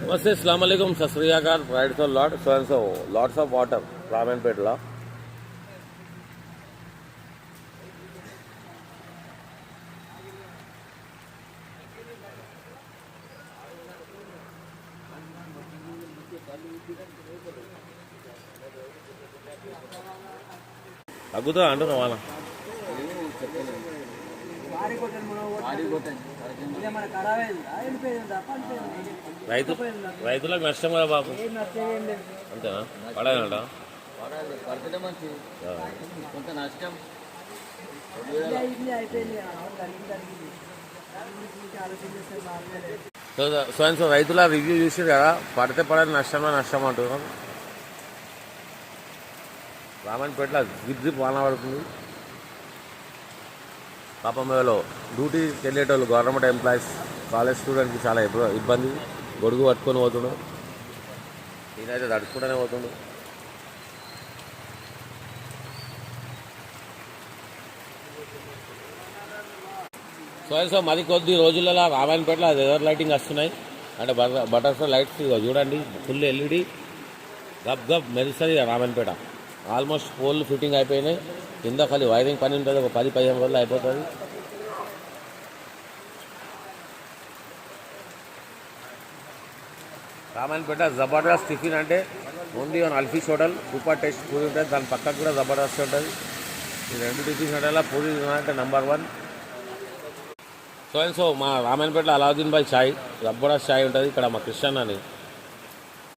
నమస్తే అస్సలాము అలైకుం సత్ శ్రీ అకాల్ rides of lot so and so lots of water రామన్పేటలో తగ్గుతా అంటున్నా వాళ్ళ రైతులకు నష్టం కదా బాబు, అంతేనా? పడదంట పడితే మంచి కొంత నష్టం. సో అండ్ సో రైతుల రివ్యూ చూసారు కదా, పడితే పడని నష్టంలో నష్టం అంటున్నాం. రామన్పేటలో జిప్ జిప్ వాన పడుతుంది. పాపం వేలో డ్యూటీకి వెళ్ళేటోళ్ళు గవర్నమెంట్ ఎంప్లాయీస్ కాలేజ్ స్టూడెంట్కి చాలా ఇబ్బంది. గొడుగు పట్టుకొని పోతుండు, నేనైతే తడుచుకుంటూనే పోతుండు. సో మరి కొద్ది రోజులలో రామాయణపేటలో ఎదర్ లైటింగ్ వస్తున్నాయి. అంటే బటర్ఫ్లై లైట్స్ చూడండి, ఫుల్ ఎల్ఈడి గబ్ గబ్ మెరుస్తుంది. రామాయణపేట ఆల్మోస్ట్ పోల్ ఫిట్టింగ్ అయిపోయినాయి. కింద ఖాళీ వైరింగ్ పని ఉంటుంది, ఒక 10-15 రోజులు అయిపోతుంది. రామాయణపేట జబర్దస్త్ టిఫిన్ అంటే ఓన్లీ వన్ అల్ఫీష్ హోటల్, సూపర్ టేస్ట్ పూరి ఉంటుంది. దాని పక్కకు కూడా జబర్దస్త్ ఉంటుంది. ఈ రెండు టిఫిన్ హోటల్లో పూరి అంటే నెంబర్ 1. సో మా రామాయణపేటలో అలావుద్దీన్ భాయ్ చాయ్ జబర్దస్త్ చాయ్ ఉంటుంది. ఇక్కడ మా కృష్ణ అని